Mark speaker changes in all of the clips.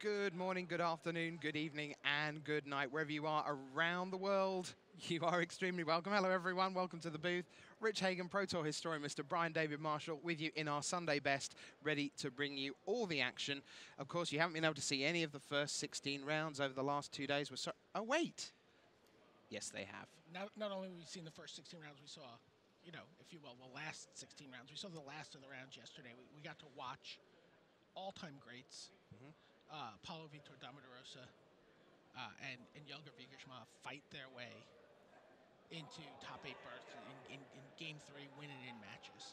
Speaker 1: Good morning, good afternoon, good evening, and good night. Wherever you are around the world, you are extremely welcome. Hello, everyone. Welcome to the booth. Rich Hagon, Pro Tour historian, Mr. Brian David Marshall, with you in our Sunday best, ready to bring you all the action. Of course, you haven't been able to see any of the first 16 rounds over the last 2 days. Oh, wait. Yes, they have.
Speaker 2: Not only have we seen the first 16 rounds, we saw, if you will, the last 16 rounds. We saw the last of the rounds yesterday. We got to watch all-time greats. Paulo, Vitor, Damo, Rosa, and Jelger, Wiegersma fight their way into top 8 berths in Game 3, winning in matches.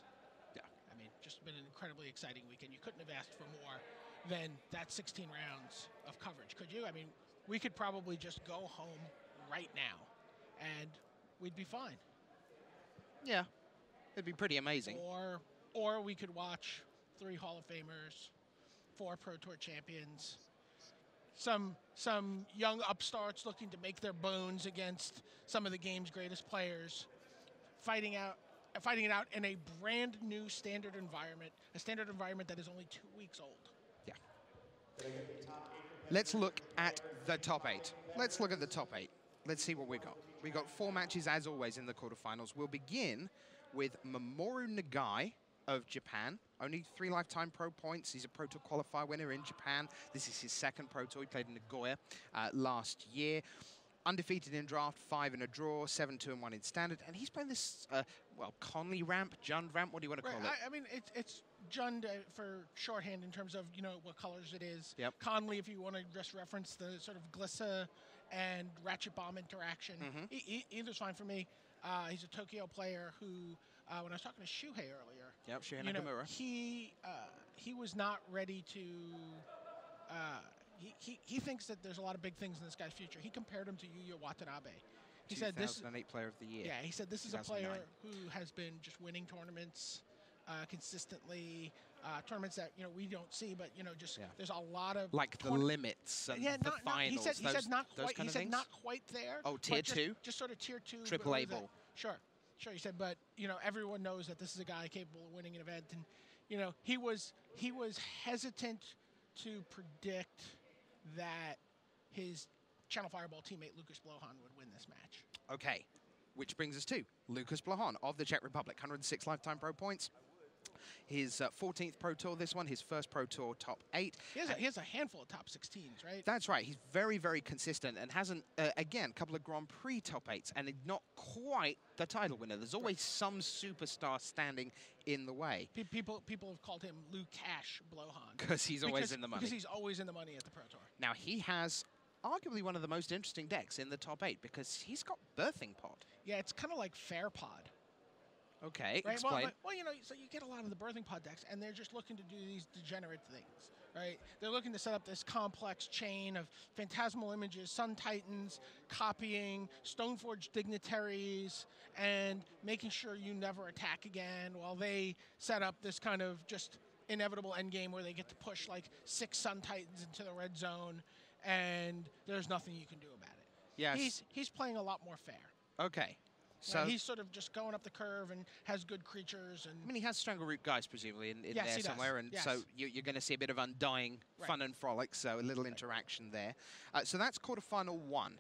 Speaker 1: Yeah.
Speaker 2: I mean, just been an incredibly exciting weekend. You couldn't have asked for more than that 16 rounds of coverage, could you? I mean, we could probably just go home right now, and we'd be fine.
Speaker 1: Yeah, it'd be pretty amazing.
Speaker 2: Or we could watch 3 Hall of Famers, 4 Pro Tour champions, some young upstarts looking to make their bones against some of the game's greatest players, fighting it out in a brand new standard environment, a standard environment that is only 2 weeks old.
Speaker 1: Yeah. Let's look at the top 8. Let's look at the top 8. Let's see what we got. We got 4 matches, as always, in the quarterfinals. We'll begin with Mamoru Nagai of Japan. Only 3 lifetime pro points. He's a Pro Tour qualifier winner in Japan. This is his 2nd Pro Tour. He played in Nagoya last year. Undefeated in draft, 5 in a draw, 7-2-1 in standard. And he's playing this, Conley ramp, Jund ramp, what do you want to call it?
Speaker 2: I mean, it's Jund for shorthand in terms of, what colors it is.
Speaker 1: Yep.
Speaker 2: Conley, if you want to just reference the sort of Glissa and Ratchet Bomb interaction. Either's fine for me. He's a Tokyo player who, when I was talking to Shuhei earlier,
Speaker 1: yep, Shuhei Nakamura.
Speaker 2: He was not ready to. He thinks that there's a lot of big things in this guy's future. He compared him to Yuya Watanabe. He said this
Speaker 1: 2008 Player of the Year.
Speaker 2: Yeah, he said this is a player who has been just winning tournaments consistently, tournaments that we don't see, but there's a lot of
Speaker 1: like the limits and the finals.
Speaker 2: He said not quite. He said not quite there.
Speaker 1: Oh, tier 2,
Speaker 2: just sort of tier 2,
Speaker 1: triple A ball.
Speaker 2: Sure. He said, but everyone knows that this is a guy capable of winning an event, and he was hesitant to predict that his Channel Fireball teammate Lucas Blohan would win this match.
Speaker 1: Okay, which brings us to Lucas Blohan of the Czech Republic, 106 lifetime pro points. His 14th Pro Tour, this one, his first Pro Tour top 8.
Speaker 2: He has a handful of top 16s, right?
Speaker 1: That's right. He's very, very consistent and hasn't, again, a couple of Grand Prix top 8s and not quite the title winner. There's always some superstar standing in the way.
Speaker 2: People have called him Lou Cash Blohan.
Speaker 1: Because he's always in the money.
Speaker 2: Because he's always in the money at the Pro Tour.
Speaker 1: Now, he has arguably one of the most interesting decks in the top 8 because he's got Birthing Pod.
Speaker 2: Yeah, it's kind of like Fair Pod.
Speaker 1: Okay,
Speaker 2: right?
Speaker 1: Explain.
Speaker 2: Well, so you get a lot of the Birthing Pod decks, and they're just looking to do these degenerate things, right? They're looking to set up this complex chain of phantasmal images, Sun Titans, copying, Stoneforge dignitaries, and making sure you never attack again while they set up this kind of just inevitable endgame where they get to push like 6 Sun Titans into the red zone, and there's nothing you can do about it.
Speaker 1: Yes.
Speaker 2: He's playing a lot more fair.
Speaker 1: Okay. So
Speaker 2: he's sort of just going up the curve and has good creatures. And
Speaker 1: I mean, he has Strangleroot Guys, presumably, in
Speaker 2: yes,
Speaker 1: there somewhere.
Speaker 2: Does.
Speaker 1: And
Speaker 2: yes.
Speaker 1: so you're going to see a bit of undying fun and frolic, so a little interaction there. So that's quarterfinal 1.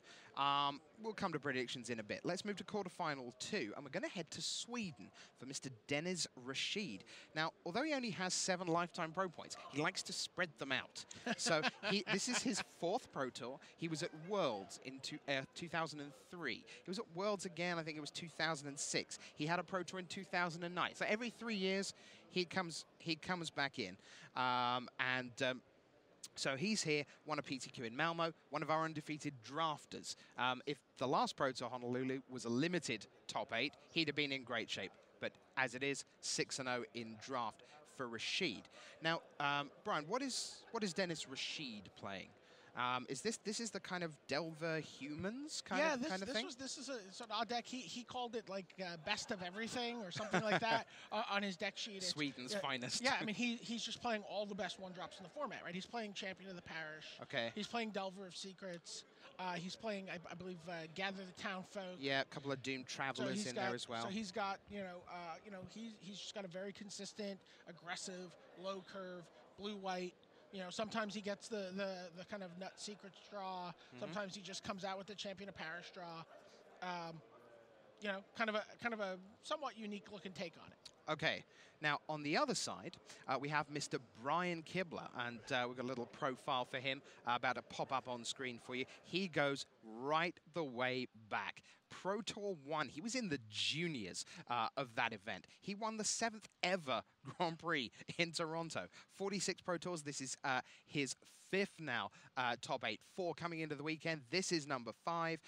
Speaker 1: We'll come to predictions in a bit. Let's move to quarterfinal 2, and we're going to head to Sweden for Mr. Deniz Rashid. Now, although he only has 7 lifetime pro points, he likes to spread them out. So this is his 4th Pro Tour. He was at Worlds in 2003. He was at Worlds again, I think it was 2006. He had a Pro Tour in 2009. So every 3 years, he comes back in. So he's here, won a PTQ in Malmo, one of our undefeated drafters. If the last Pro Tour Honolulu was a limited top 8, he'd have been in great shape. But as it is, 6-0 in draft for Rashid. Now, Brian, what is Deniz Rashid playing? Is this the kind of Delver Humans kind of thing?
Speaker 2: This is a sort of odd deck. He called it like best of everything or something like that on his deck sheet.
Speaker 1: Sweden's finest.
Speaker 2: Yeah, I mean he's just playing all the best 1-drops in the format, right? He's playing Champion of the Parish.
Speaker 1: Okay.
Speaker 2: He's playing Delver of Secrets. He's playing, I believe, Gather the Townfolk.
Speaker 1: Yeah, a couple of Doomed Travelers there as well.
Speaker 2: So he's got, he's just got a very consistent, aggressive, low curve, blue-white You know, sometimes he gets the kind of nut secret straw. Sometimes he just comes out with the Champion of Paris straw. You know, kind of a somewhat unique looking take on it.
Speaker 1: Okay, now on the other side, we have Mr. Brian Kibler, and we've got a little profile for him about to pop up on screen for you. He goes right the way back. Pro Tour 1, he was in the juniors of that event. He won the 7th ever Grand Prix in Toronto. 46 Pro Tours, this is his 5th now top 8. 4 coming into the weekend. This is number 5.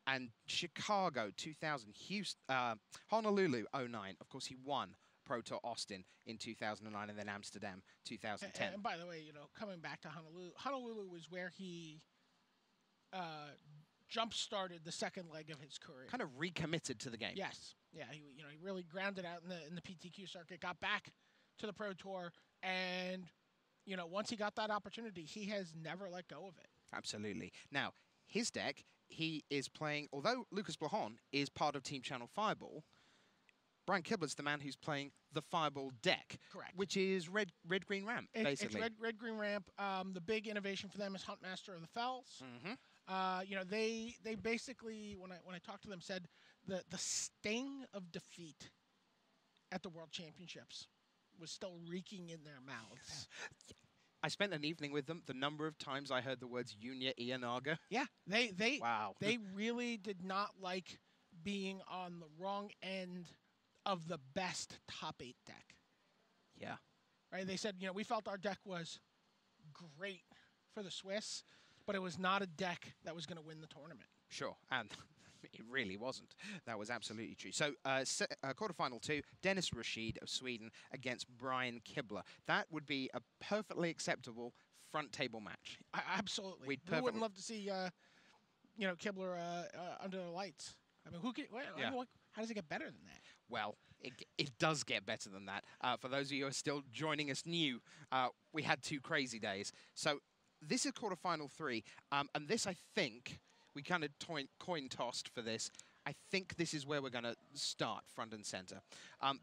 Speaker 1: And Chicago 2000, Houston, Honolulu 09. Of course, he won Pro Tour Austin in 2009 and then Amsterdam 2010.
Speaker 2: And by the way, you know, coming back to Honolulu was where he jump-started the second leg of his career.
Speaker 1: Kind of recommitted to the game.
Speaker 2: Yes. Yeah, he really grounded out in the PTQ circuit, got back to the Pro Tour, and, you know, once he got that opportunity, he has never let go of it.
Speaker 1: Absolutely. Now, his deck, he is playing, although Lucas Blahan is part of Team Channel Fireball, Brian Kibler's the man who's playing the Fireball deck.
Speaker 2: Correct.
Speaker 1: Which is red, green ramp, basically.
Speaker 2: It's red, green ramp. The big innovation for them is Huntmaster of the Fells. You know, they basically, when I talked to them, said the sting of defeat at the World Championships was still reeking in their mouths.
Speaker 1: I spent an evening with them. The number of times I heard the words Junya Ianaga.
Speaker 2: Yeah,
Speaker 1: Wow.
Speaker 2: They really did not like being on the wrong end of the best top 8 deck.
Speaker 1: Yeah.
Speaker 2: Right? They said, you know, we felt our deck was great for the Swiss, but it was not a deck that was going to win the tournament.
Speaker 1: Sure, and it really wasn't. That was absolutely true. So, quarterfinal 2, Dennis Rashid of Sweden against Brian Kibler. That would be a perfectly acceptable front table match.
Speaker 2: Absolutely. Who wouldn't love to see, you know, Kibler under the lights? I mean, how does it get better than that?
Speaker 1: Well, it does get better than that. For those of you who are still joining us new, we had 2 crazy days. So this is quarterfinal 3, and this, I think, we kind of coin-tossed for this. I think this is where we're going to start front and center.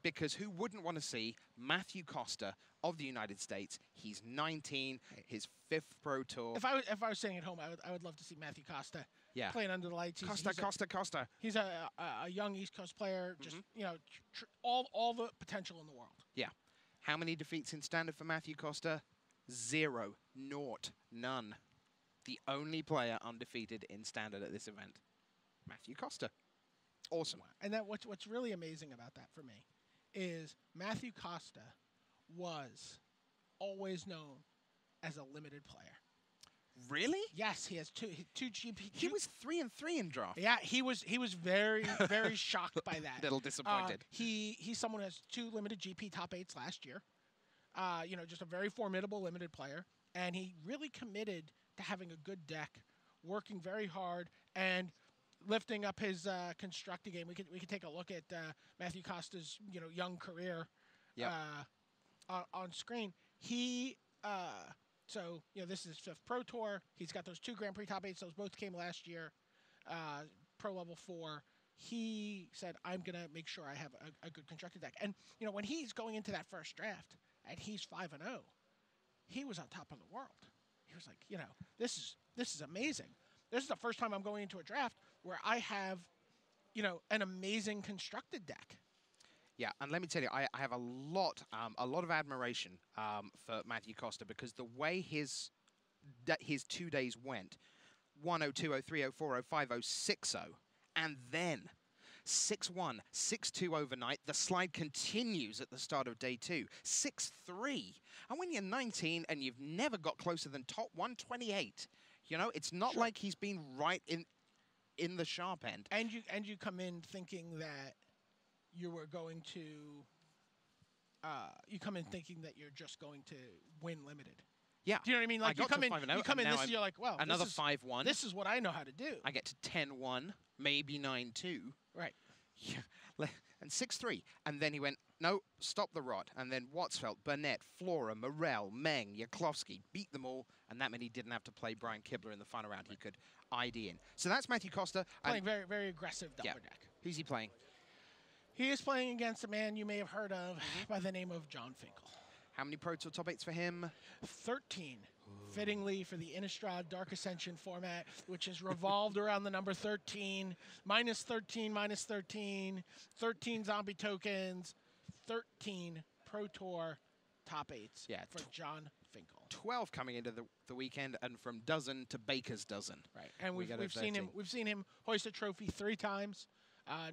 Speaker 1: Because who wouldn't want to see Matthew COSTA of the United States? He's 19, his 5th Pro Tour.
Speaker 2: If I was sitting at home, I would love to see Matthew COSTA playing under the lights.
Speaker 1: COSTA.
Speaker 2: He's a young East Coast player, just, you know, all the potential in the world.
Speaker 1: Yeah. How many defeats in standard for Matthew COSTA? 0. Naught. None. The only player undefeated in standard at this event. Matthew COSTA. Awesome.
Speaker 2: And that what's really amazing about that for me is Matthew COSTA was always known as a limited player.
Speaker 1: Really?
Speaker 2: Yes, he has two GP.
Speaker 1: He was 3-3 in draft.
Speaker 2: Yeah, he was very very shocked by that.
Speaker 1: Little disappointed.
Speaker 2: He's someone who has 2 limited GP top 8s last year. You know, just a very formidable limited player, and he really committed to having a good deck, working very hard, and lifting up his constructed game. We could take a look at Matthew COSTA's, you know, young career on screen. He so, you know, this is his 5th Pro Tour. He's got those 2 Grand Prix top 8s. Those both came last year. Pro level 4. He said, I'm going to make sure I have a good constructed deck. And, you know, when he's going into that first draft and he's 5-0, he was on top of the world. He was like, you know, this is amazing. This is the first time I'm going into a draft where I have, you know, an amazing constructed deck.
Speaker 1: Yeah, and let me tell you, I have a lot of admiration for Matthew COSTA, because the way his 2 days went, 1-0, 2-0, 3-0, 4-0, 5-0, 6-0, and then 6-1, 6-2 overnight. The slide continues at the start of day 2, 6-3. And when you're 19 and you've never got closer than top 128, you know, it's not like he's been right in the sharp end.
Speaker 2: And you come in thinking that you were going to, you come in thinking that you're just going to win limited.
Speaker 1: Yeah.
Speaker 2: Do you know what I mean? Like, you come in this and you're like, well,
Speaker 1: another 5-1.
Speaker 2: This is what I know how to do.
Speaker 1: I get to 10-1, maybe 9-2.
Speaker 2: Right.
Speaker 1: Yeah. And 6-3. And then he went, no, stop the rot. And then Watsfeld, Burnett, Flora, Morel, Meng, Yaklowski, beat them all. And that meant he didn't have to play Brian Kibler in the final round. He could ID in. So that's Matthew COSTA.
Speaker 2: Playing very, very aggressive double deck.
Speaker 1: Who's he playing?
Speaker 2: He is playing against a man you may have heard of by the name of John Finkel.
Speaker 1: How many Pro Tour top 8s for him?
Speaker 2: 13. Fittingly for the Innistrad Dark Ascension format, which is revolved around the number 13, minus 13, minus 13, 13 zombie tokens, 13 Pro Tour top 8s for John Finkel.
Speaker 1: 12 coming into the weekend, and from dozen to baker's dozen.
Speaker 2: Right, and we've seen him. We've seen him hoist a trophy 3 times.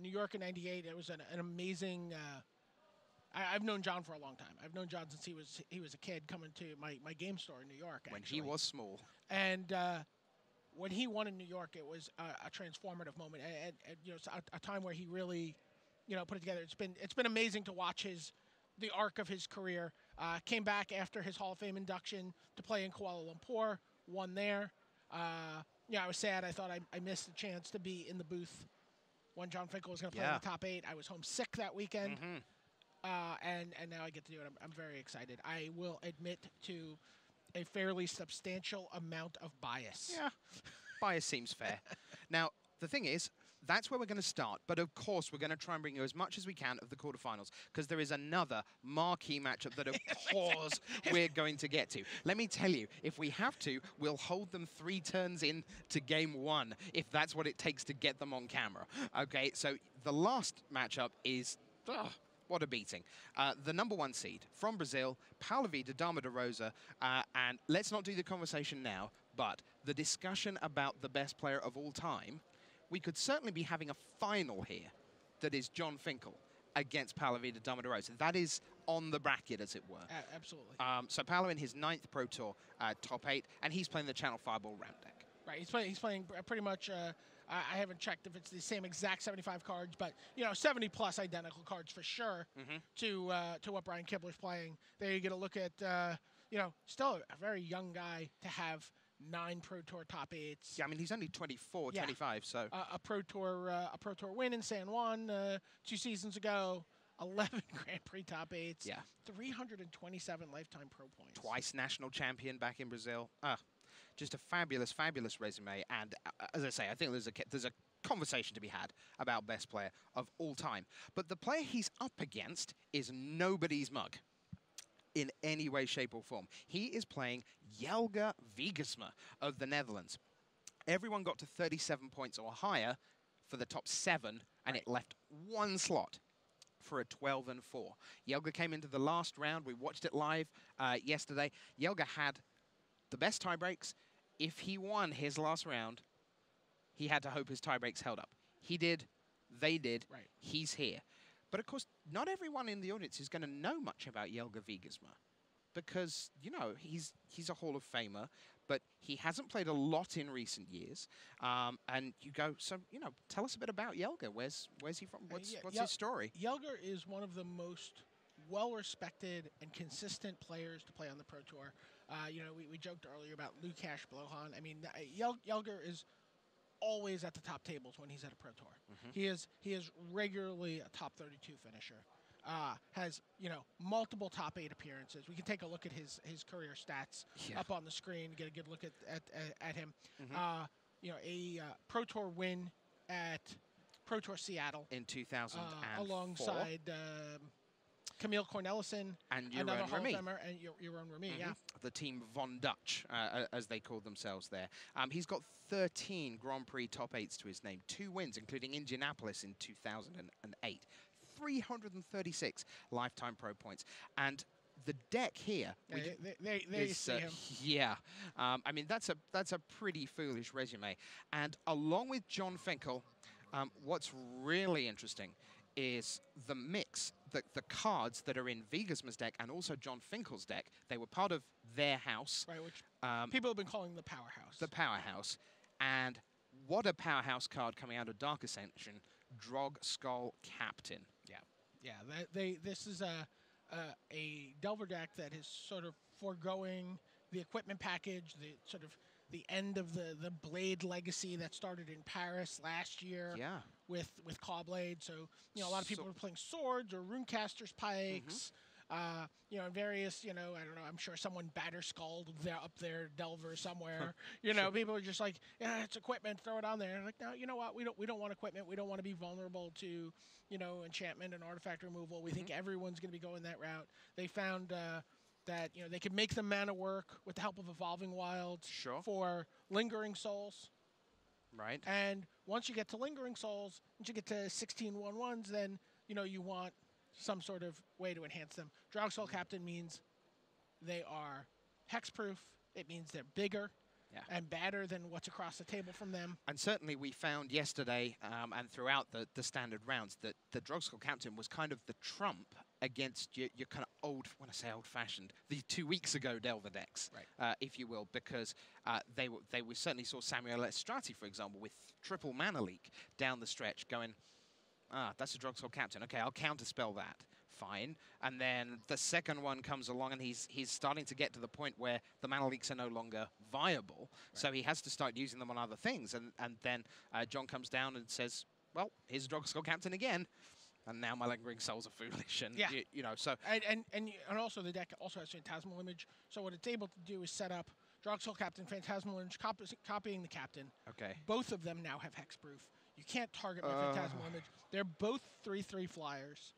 Speaker 2: New York in '98. It was an amazing. I've known John for a long time. I've known John since he was a kid coming to my game store in New York.
Speaker 1: When he was small.
Speaker 2: And when he won in New York, it was a transformative moment, and you know, a time where he really, you know, put it together. It's been amazing to watch the arc of his career. Came back after his Hall of Fame induction to play in Kuala Lumpur. Won there. Yeah, I was sad. I thought I missed the chance to be in the booth when John Finkel was going to play in the top 8. I was homesick that weekend. And now I get to do it. I'm very excited. I will admit to a fairly substantial amount of bias.
Speaker 1: Yeah, bias seems fair. Now, the thing is, that's where we're going to start. But, of course, we're going to try and bring you as much as we can of the quarterfinals, because there is another marquee matchup that, of course, we're going to get to. Let me tell you, if we have to, we'll hold them 3 turns in to game 1, if that's what it takes to get them on camera. Okay, so the last matchup is... what a beating. The number 1 seed from Brazil, Paulo, Vitor, Damo, Rosa. And let's not do the conversation now, but the discussion about the best player of all time, we could certainly be having a final here that is John Finkel against Paulo, Vitor, Damo, Rosa. That is on the bracket, as it were.
Speaker 2: Absolutely.
Speaker 1: So Paulo in his 9th Pro Tour top 8, and he's playing the Channel Fireball ramp deck.
Speaker 2: Right, he's playing pretty much... I haven't checked if it's the same exact 75 cards, but, you know, 70-plus identical cards for sure to what Brian Kibler's playing. There you get a look at, you know, still a very young guy to have 9 Pro Tour top 8s.
Speaker 1: Yeah, I mean, he's only 24, 25, so...
Speaker 2: A Pro Tour win in San Juan 2 seasons ago, 11 Grand Prix top 8s, 327 lifetime pro points.
Speaker 1: Twice national champion back in Brazil. Just a fabulous, fabulous resume. And as I say, I think there's a conversation to be had about best player of all time. But the player he's up against is nobody's mug in any way, shape, or form. He is playing Jelger Wiegersma of the Netherlands. Everyone got to 37 points or higher for the top 7, and it left 1 slot for a 12-4. Jelger came into the last round. We watched it live yesterday. Jelger had the best tie breaks. If he won his last round, he had to hope his tie breaks held up. He did. They did.
Speaker 2: Right.
Speaker 1: He's here. But, of course, not everyone in the audience is going to know much about Jelger Wiegersma because, you know, he's a Hall of Famer, but he hasn't played a lot in recent years. And you go, so, you know, tell us a bit about Jelger. Where's he from? What's his story?
Speaker 2: Jelger is one of the most well-respected and consistent players to play on the Pro Tour. You know, we joked earlier about Lukasz Blohan. I mean, Jelger is always at the top tables when he's at a Pro Tour. He is regularly a top 32 finisher. Has, you know, multiple top 8 appearances. We can take a look at his career stats up on the screen, get a good look at him. You know, a Pro Tour win at Pro Tour Seattle
Speaker 1: in 2004
Speaker 2: alongside Camille Cornelissen
Speaker 1: and
Speaker 2: another
Speaker 1: Jeroen
Speaker 2: Hall of
Speaker 1: Remy.
Speaker 2: Famer, and Jeroen Remy,
Speaker 1: the team Von Dutch, as they call themselves there. He's got 13 Grand Prix top 8s to his name, 2 wins, including Indianapolis in 2008, 336 lifetime pro points. And the deck here,
Speaker 2: there you see him.
Speaker 1: I mean, that's a pretty foolish resume. And along with John Finkel, what's really interesting is the mix, the cards that are in Wiegersma's deck and also John Finkel's deck. They were part of their house.
Speaker 2: Right, which people have been calling the Powerhouse.
Speaker 1: The Powerhouse. And what a powerhouse card coming out of Dark Ascension, Drog Skull Captain.
Speaker 2: This is a Delver deck that is sort of foregoing the equipment package, the end of the Blade legacy that started in Paris last year with Clawblade. So, you know, a lot of people are playing swords or Runecaster's Pikes, you know, and various, you know, I don't know, I'm sure someone Batterskulled up there, Delver somewhere. You know, people are just like, yeah, it's equipment, throw it on there. And like, no, you know what, we don't want equipment. We don't want to be vulnerable to, you know, enchantment and artifact removal. We think everyone's going to be going that route. They found that they could make the mana work with the help of Evolving Wilds for Lingering Souls.
Speaker 1: Right.
Speaker 2: And once you get to Lingering Souls, once you get to 16 1/1s, then you want some sort of way to enhance them. Drogsoul Captain means they are hexproof. It means they're bigger and badder than what's across the table from them.
Speaker 1: And certainly we found yesterday and throughout the standard rounds that the Drogsoul Captain was kind of the trump against your kind of when I say old-fashioned, the 2 weeks ago Delver decks, if you will, because we certainly saw Samuel Estrati, for example, with triple mana leak down the stretch going, that's a Drogsoul Captain. Okay, I'll counterspell that. Fine. And then the second one comes along and he's starting to get to the point where the mana leaks are no longer viable. So he has to start using them on other things. And then John comes down and says, well, here's a Drogsoul Captain again. And now my Lingering Souls are foolish. And, so...
Speaker 2: And also the deck also has Phantasmal Image. So what it's able to do is set up Drogsoul Captain, Phantasmal Image, copying the Captain.
Speaker 1: Okay.
Speaker 2: Both of them now have Hexproof. You can't target my Phantasmal Image. They're both 3/3 flyers.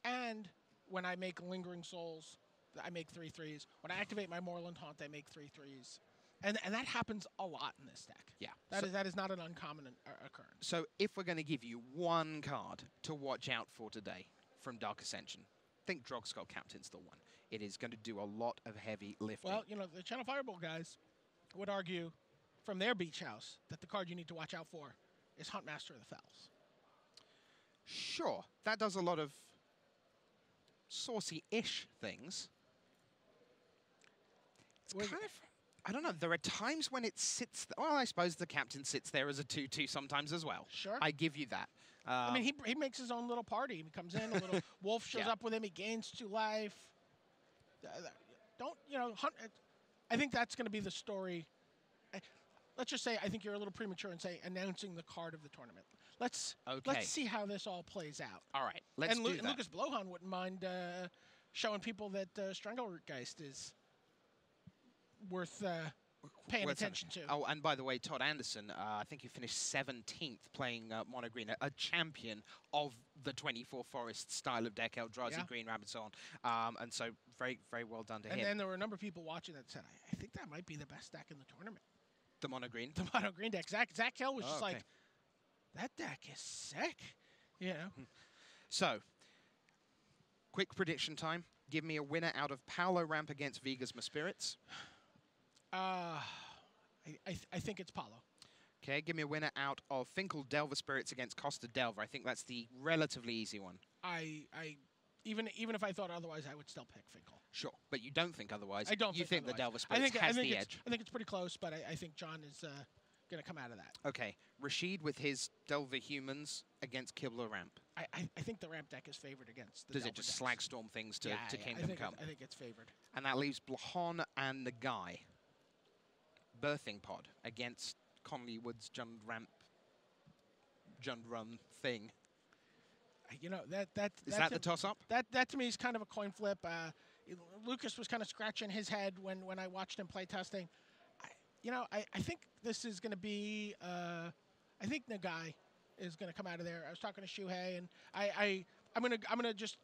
Speaker 2: And when I make Lingering Souls, I make 3/3s. When I activate my Moorland Haunt, I make 3/3s. And that happens a lot in this deck.
Speaker 1: Yeah.
Speaker 2: That is not an uncommon occurrence.
Speaker 1: So if we're going to give you one card to watch out for today from Dark Ascension, I think Drogsoul Captain's the one. It is going to do a lot of heavy lifting.
Speaker 2: Well, the Channel Fireball guys would argue from their beach house that the card you need to watch out for is Huntmaster of the Fells.
Speaker 1: Sure. That does a lot of saucy-ish things. It's kind of... I don't know. There are times when it sits... Well, I suppose the Captain sits there as a 2/2 sometimes as well.
Speaker 2: Sure.
Speaker 1: I give you that.
Speaker 2: I mean, he makes his own little party. He comes in, a little wolf shows up with him. He gains 2 life. Hunt... I think that's going to be the story. Let's just say I think you're a little premature in announcing the card of the tournament. Let's see how this all plays out.
Speaker 1: All right, let's do that.
Speaker 2: And Lucas Blohan wouldn't mind showing people that Stranglegeist is worth paying attention to.
Speaker 1: Oh, and by the way, Todd Anderson, I think he finished 17th playing Mono Green, a champion of the 24 Forest style of deck, Eldrazi, Green Rabbit, so on. And so very, very well done to him.
Speaker 2: And then there were a number of people watching that said, I think that might be the best deck in the tournament.
Speaker 1: The Mono Green?
Speaker 2: The Mono Green deck. Zach Hill was just like, that deck is sick.
Speaker 1: So, quick prediction time. Give me a winner out of Paulo Ramp against Wiegersma Spirits.
Speaker 2: I think it's Paulo.
Speaker 1: Okay, give me a winner out of Finkel Delver Spirits against COSTA Delver. I think that's the relatively easy one.
Speaker 2: Even if I thought otherwise, I would still pick Finkel.
Speaker 1: Sure, but you don't think otherwise.
Speaker 2: I don't.
Speaker 1: You think the Delver
Speaker 2: I
Speaker 1: Spirits has the
Speaker 2: edge. I think it's pretty close, but I think John is going to come out of that.
Speaker 1: Okay, Rashid with his Delver Humans against Kibler Ramp.
Speaker 2: I think the Ramp deck is favored against the
Speaker 1: Does
Speaker 2: Delver
Speaker 1: it just
Speaker 2: decks.
Speaker 1: slagstorm things to Kingdom Come?
Speaker 2: I think it's favored.
Speaker 1: And that leaves Blahon and Nagai. Birthing Pod against Conley Woods Jund Run thing.
Speaker 2: Is
Speaker 1: that the toss-up?
Speaker 2: That to me is kind of a coin flip. Lucas was kind of scratching his head when I watched him play testing. I think this is going to be. I think Nagai is going to come out of there. I was talking to Shuhei, and I'm gonna just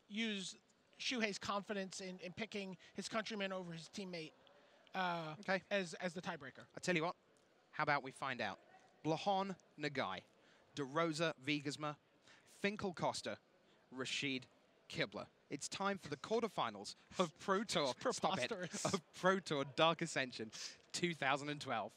Speaker 2: use Shuhei's confidence in picking his countryman over his teammate. As the tiebreaker.
Speaker 1: I tell you what. How about we find out? Blahon Nagai, Rosa Wiegersma, Finkel Costa, Rashid Kibler. It's time for the quarterfinals of Pro Tour. Stop it. Of Pro Tour Dark Ascension 2012.